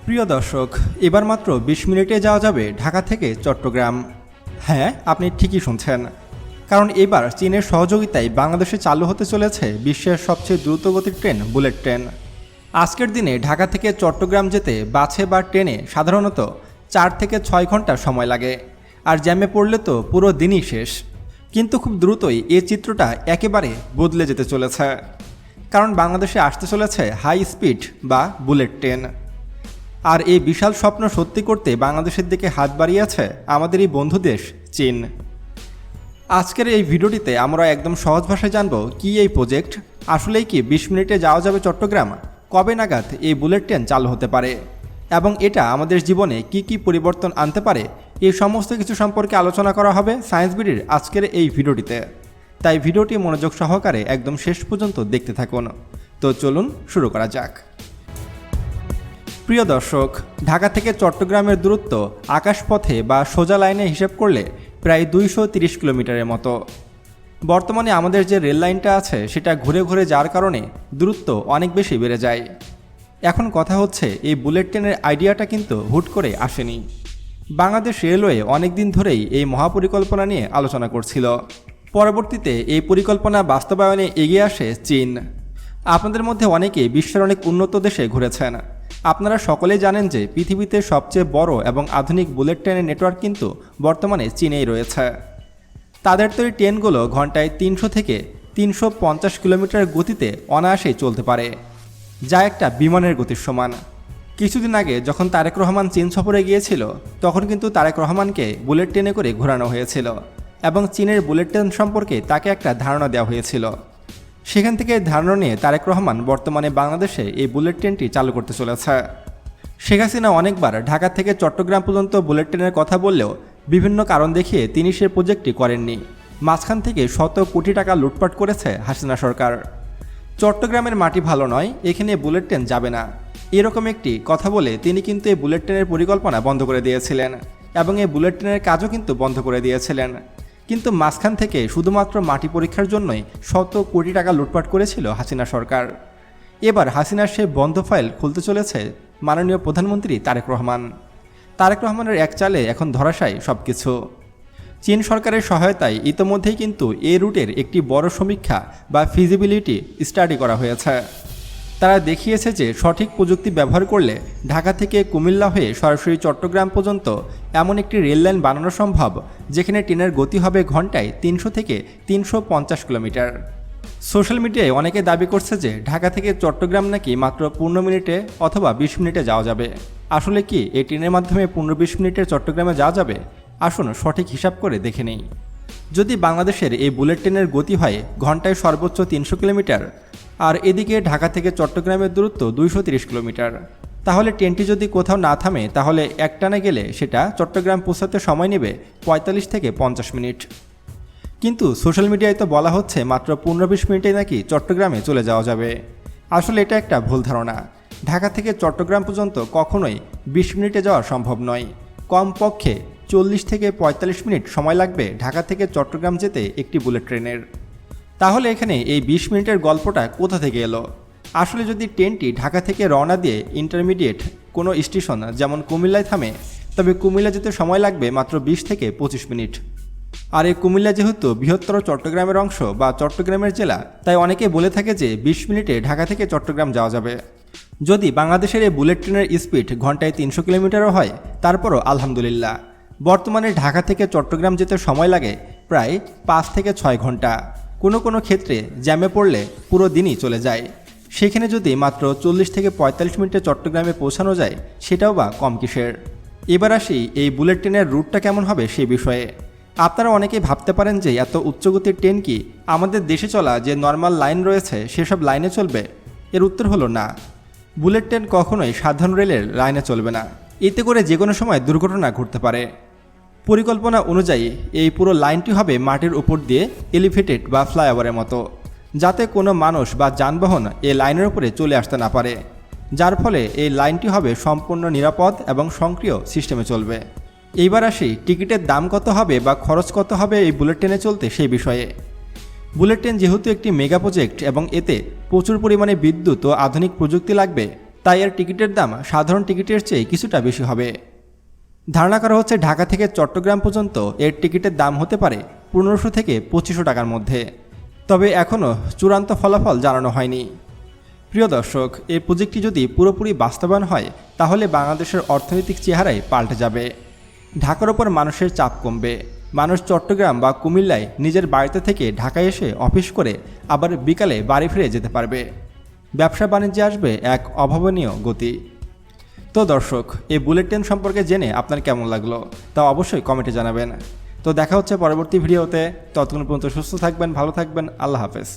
প্রিয় দর্শক, এবার মাত্র ২০ মিনিটে যাওয়া যাবে ঢাকা থেকে চট্টগ্রাম। হ্যাঁ, আপনি ঠিকই শুনছেন, কারণ এবার চীনের সহযোগিতায় বাংলাদেশে চালু হতে চলেছে বিশ্বের সবচেয়ে দ্রুতগতির ট্রেন বুলেট ট্রেন। আজকের দিনে ঢাকা থেকে চট্টগ্রাম যেতে বাসে বা ট্রেনে সাধারণত ৪ থেকে ৬ ঘন্টা সময় লাগে, আর জ্যামে পড়লে তো পুরো দিনই শেষ। কিন্তু খুব দ্রুতই এই চিত্রটা একেবারে বদলে যেতে চলেছে, কারণ বাংলাদেশে আসতে চলেছে হাই স্পিড বা বুলেট ট্রেন। আর এই বিশাল স্বপ্ন সত্যি করতে বাংলাদেশের দিকে হাত বাড়িয়েছে আমাদের এই বন্ধু দেশ চীন। আজকের এই ভিডিওটিতে আমরা একদম সহজ ভাষায় জানব কি এই প্রজেক্ট, আসলেই কি ২০ মিনিটে যাওয়া যাবে চট্টগ্রাম, কবে নাগাদ এই বুলেট ট্রেন চালু হতে পারে এবং এটা আমাদের জীবনে কি কি পরিবর্তন আনতে পারে, এই সমস্ত কিছু সম্পর্কে আলোচনা করা হবে সায়েন্স বিডির আজকের এই ভিডিওটিতে। তাই ভিডিওটি মনোযোগ সহকারে একদম শেষ পর্যন্ত দেখতে থাকুন। তো চলুন শুরু করা যাক। প্রিয় দর্শক, ঢাকা থেকে চট্টগ্রামের দূরত্ব আকাশপথে বা সোজা লাইনে হিসেব করলে প্রায় ২৩০ কিলোমিটারের মতো। বর্তমানে আমাদের যে রেল লাইনটা আছে সেটা ঘুরে ঘুরে যাওয়ার কারণে দূরত্ব অনেক বেশি বেড়ে যায়। এখন কথা হচ্ছে, এই বুলেট ট্রেনের আইডিয়াটা কিন্তু হুট করে আসেনি। বাংলাদেশ রেলওয়ে অনেক দিন ধরেই এই মহাপরিকল্পনা নিয়ে আলোচনা করছিল। পরবর্তীতে এই পরিকল্পনা বাস্তবায়নে এগিয়ে আসে চীন। আপনাদের মধ্যে অনেকেই বিশ্বের অনেক উন্নত দেশে ঘুরেছেন। আপনারা সকলেই জানেন যে পৃথিবীতে সবচেয়ে বড় এবং আধুনিক বুলেট ট্রেনের নেটওয়ার্ক কিন্তু বর্তমানে চীনেই রয়েছে। তাদের তৈরি ট্রেনগুলো ঘন্টায় ৩০০ থেকে ৩৫০ কিলোমিটার গতিতে অনায়াসেই চলতে পারে, যা একটা বিমানের গতির সমান। কিছুদিন আগে যখন তারেক রহমান চীন সফরে গিয়েছিল, তখন কিন্তু তারেক রহমানকে বুলেট ট্রেনে করে ঘোরানো হয়েছিল এবং চীনের বুলেট ট্রেন সম্পর্কে তাকে একটা ধারণা দেওয়া হয়েছিল। সেখান থেকে ধারণা নিয়ে তারেক রহমান বর্তমানে বাংলাদেশে এই বুলেট ট্রেনটি চালু করতে চলেছে। শেখ হাসিনা অনেকবার ঢাকা থেকে চট্টগ্রাম পর্যন্ত বুলেট ট্রেনের কথা বললেও বিভিন্ন কারণ দেখিয়ে তিনি সে প্রজেক্টটি করেননি। মাঝখান থেকে শত কোটি টাকা লুটপাট করেছে হাসিনা সরকার। চট্টগ্রামের মাটি ভালো নয়, এখানে বুলেট ট্রেন যাবে না, এরকম একটি কথা বলে তিনি কিন্তু এই বুলেট ট্রেনের পরিকল্পনা বন্ধ করে দিয়েছিলেন এবং এই বুলেট ট্রেনের কাজও কিন্তু বন্ধ করে দিয়েছিলেন। কিন্তু মাঝখান থেকে শুধুমাত্র মাটি পরীক্ষার জন্যই শত কোটি টাকা লুটপাট করেছিল হাসিনা সরকার। এবার হাসিনার সেই বন্ধ ফাইল খুলতে চলেছে মাননীয় প্রধানমন্ত্রী তারেক রহমান। তারেক রহমানের এক চালে এখন ধরাশায়ী সব কিছু। চীন সরকারের সহায়তায় ইতোমধ্যেই কিন্তু এই রুটের একটি বড় সমীক্ষা বা ফিজিবিলিটি স্টাডি করা হয়েছে। তারা দেখিয়েছে যে সঠিক প্রযুক্তি ব্যবহার করলে ঢাকা থেকে কুমিল্লা হয়ে সরাসরি চট্টগ্রাম পর্যন্ত এমন একটি রেললাইন বানানো সম্ভব, যেখানে ট্রেনের গতি হবে ঘন্টায় ৩০০ থেকে ৩৫০ কিলোমিটার। সোশ্যাল মিডিয়ায় অনেকে দাবি করছে যে ঢাকা থেকে চট্টগ্রাম নাকি মাত্র ১৫ মিনিটে অথবা ২০ মিনিটে যাওয়া যাবে। আসলে কি এই ট্রেনের মাধ্যমে ১৫-২০ মিনিটে চট্টগ্রামে যাওয়া যাবে? আসুন সঠিক হিসাব করে দেখে নেই। যদি বাংলাদেশের এই বুলেট ট্রেনের গতি হয় ঘন্টায় সর্বোচ্চ ৩০০ কিলোমিটার, আর এদিকে ঢাকা থেকে চট্টগ্রামের দূরত্ব ২৩০ কিলোমিটার, তাহলে ট্রেনটি যদি কোথাও না থামে তাহলে একটানে গেলে সেটা চট্টগ্রাম পৌঁছাতে সময় নেবে ৪৫ থেকে ৫০ মিনিট। কিন্তু সোশ্যাল মিডিয়ায় তো বলা হচ্ছে মাত্র ১৫-২০ মিনিটে নাকি চট্টগ্রামে চলে যাওয়া যাবে। আসলে এটা একটা ভুল ধারণা। ঢাকা থেকে চট্টগ্রাম পর্যন্ত কখনোই ২০ মিনিটে যাওয়া সম্ভব নয়। কমপক্ষে ৪০ থেকে ৪৫ মিনিট সময় লাগবে ঢাকা থেকে চট্টগ্রাম যেতে একটি বুলেট ট্রেনের। তাহলে এখানে এই ২০ মিনিটের গল্পটা কোথা থেকে এলো? আসলে যদি ট্রেনটি ঢাকা থেকে রওনা দিয়ে ইন্টারমিডিয়েট কোনো স্টেশন যেমন কুমিল্লায় থামে, তবে কুমিল্লা যেতে সময় লাগবে মাত্র ২০ থেকে ২৫ মিনিট। আর এই কুমিল্লা যেহেতু বৃহত্তর চট্টগ্রামের অংশ বা চট্টগ্রামের জেলা, তাই অনেকে বলে থাকে যে ২০ মিনিটে ঢাকা থেকে চট্টগ্রাম যাওয়া যাবে। যদি বাংলাদেশের এই বুলেট ট্রেনের স্পিড ঘন্টায় ৩০০ কিলোমিটারও হয়, তারপরও আলহামদুলিল্লাহ। বর্তমানে ঢাকা থেকে চট্টগ্রাম যেতে সময় লাগে প্রায় ৫ থেকে ৬ ঘন্টা। কোনো কোনো ক্ষেত্রে জ্যামে পড়লে পুরো দিনই চলে যায়। সেখানে যদি মাত্র ৪০ থেকে ৪৫ মিনিটে চট্টগ্রামে পৌঁছানো যায়, সেটাও বা কম কিসের। এবার আসি এই বুলেট ট্রেনের রুটটা কেমন হবে সে বিষয়ে। আপনারা অনেকেই ভাবতে পারেন যে এত উচ্চগতির ট্রেন কি আমাদের দেশে চলা যে নর্মাল লাইন রয়েছে সেসব লাইনে চলবে? এর উত্তর হলো না। বুলেট ট্রেন কখনোই সাধারণ রেলের লাইনে চলবে না। এতে করে যে কোনো সময় দুর্ঘটনা ঘটতে পারে। পরিকল্পনা অনুযায়ী এই পুরো লাইনটি হবে মাটির উপর দিয়ে এলিভেটেড বা ফ্লাইওভারের মতো, যাতে কোনো মানুষ বা যানবাহন এই লাইনের উপরে চলে আসতে না পারে, যার ফলে এই লাইনটি হবে সম্পূর্ণ নিরাপদ এবং সক্রিয় সিস্টেমে চলবে। এইবার আসি টিকিটের দাম কত হবে বা খরচ কত হবে এই বুলেট ট্রেনে চলতে সেই বিষয়ে। বুলেট ট্রেন যেহেতু একটি মেগা প্রজেক্ট এবং এতে প্রচুর পরিমাণে বিদ্যুৎ ও আধুনিক প্রযুক্তি লাগবে, তাই এর টিকিটের দাম সাধারণ টিকিটের চেয়ে কিছুটা বেশি হবে। ধারণা করা হচ্ছে ঢাকা থেকে চট্টগ্রাম পর্যন্ত এর টিকিটের দাম হতে পারে 1500 থেকে 2500 টাকার মধ্যে, তবে এখনও চূড়ান্ত ফলাফল জানানো হয়নি। প্রিয় দর্শক, এই প্রজেক্টটি যদি পুরোপুরি বাস্তবায়ন হয় তাহলে বাংলাদেশের অর্থনৈতিক চেহারাই পাল্টে যাবে। ঢাকার ওপর মানুষের চাপ কমবে, মানুষ চট্টগ্রাম বা কুমিল্লায় নিজের বাড়িতে থেকে ঢাকায় এসে অফিস করে আবার বিকালে বাড়ি ফিরে যেতে পারবে। ব্যবসা বাণিজ্যে আসবে এক অভাবনীয় গতি। তো দর্শক, এই বুলেট ট্রেন সম্পর্কে জেনে আপনার কেমন লাগলো তা অবশ্যই কমেন্টে জানাবেন। তো দেখা হচ্ছে পরবর্তী ভিডিওতে। ততক্ষণ পর্যন্ত সুস্থ থাকবেন, ভালো থাকবেন। আল্লাহ হাফেজ।